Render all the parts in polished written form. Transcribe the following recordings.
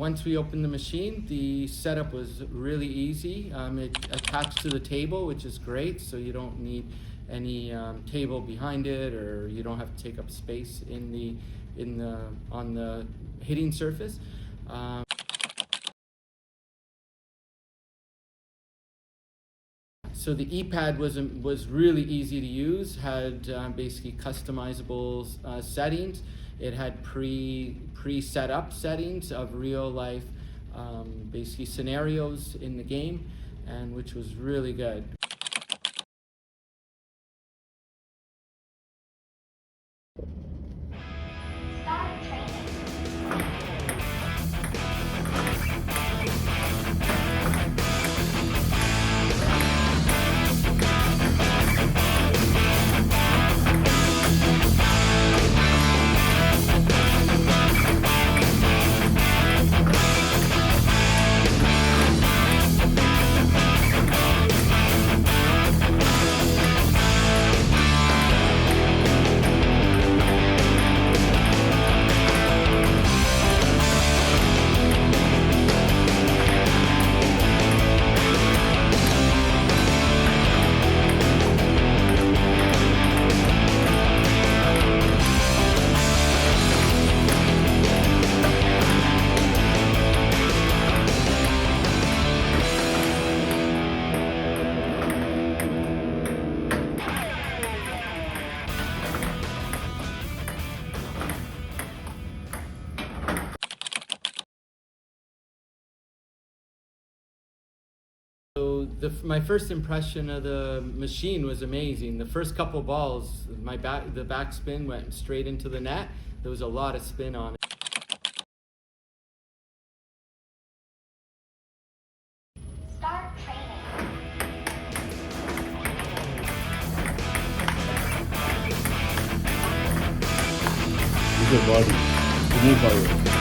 once we opened the machine, the setup was really easy. It attached to the table, which is great, so you don't need any table behind it, or you don't have to take up space on the hitting surface. So the E-pad was really easy to use. Had basically customizable settings. It had pre-set up settings of real life, basically scenarios in the game, and which was really good. So my first impression of the machine was amazing. The first couple balls, the backspin went straight into the net. There was a lot of spin on it. Start training. Use your body to move forward.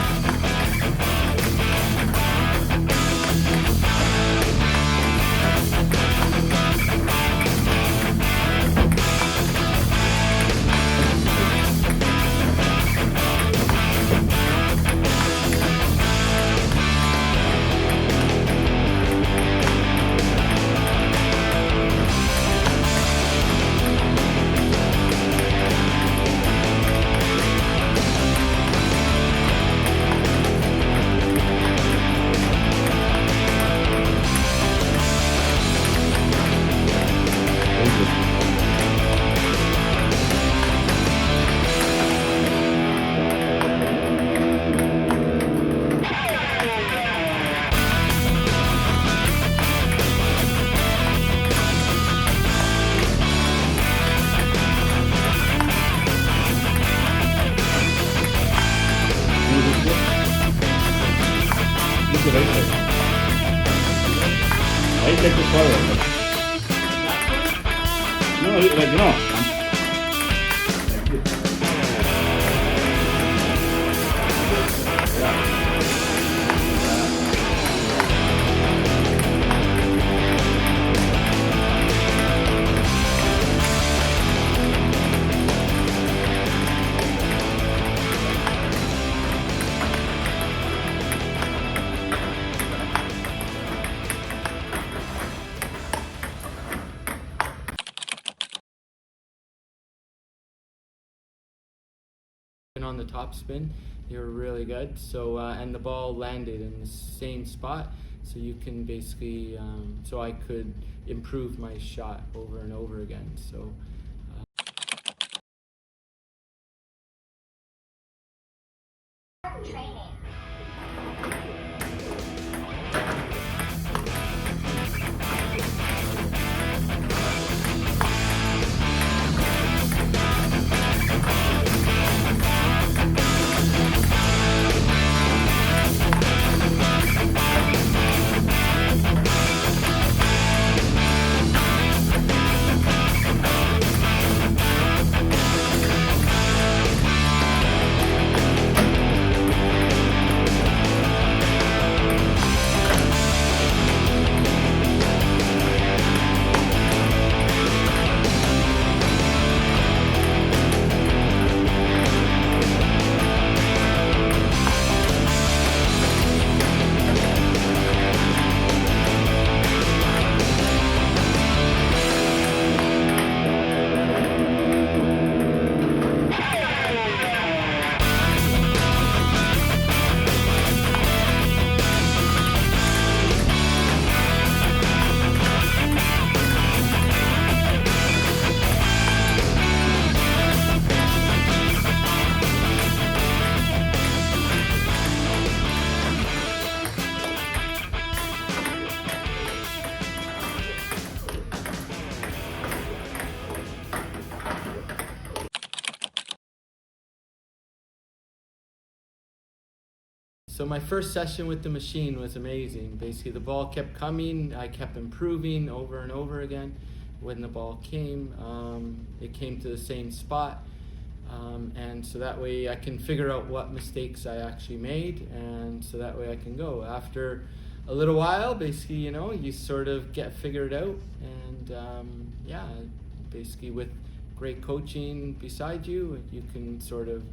Right leg is forward. No, like like this. Yeah. On the top spin, they were really good. So and the ball landed in the same spot, so you can basically so I could improve my shot over and over again. So Training. So my first session with the machine was amazing. Basically, the ball kept coming. I kept improving over and over again. When the ball came, it came to the same spot. And so that way I can figure out what mistakes I actually made, and so that way I can go. After a little while, basically, you know, you sort of get figured out, and yeah, basically with great coaching beside you, you can sort of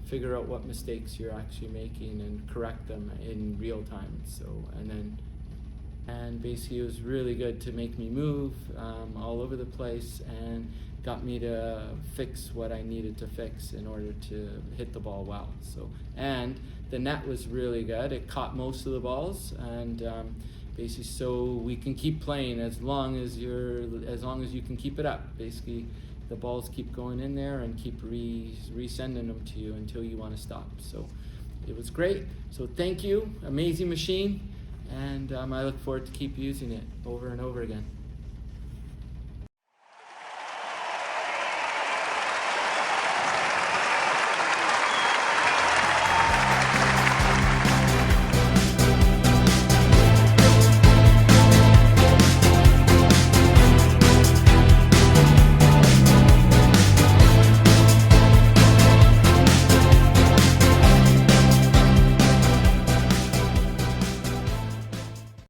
figure out what mistakes you're actually making and correct them in real time. So, and basically it was really good to make me move all over the place, and got me to fix what I needed to fix in order to hit the ball well. So, and the net was really good. It caught most of the balls, and basically, so we can keep playing as long as you can keep it up. Basically, the balls keep going in there and keep resending them to you until you want to stop. So, it was great. So, thank you, amazing machine, and I look forward to keep using it over and over again.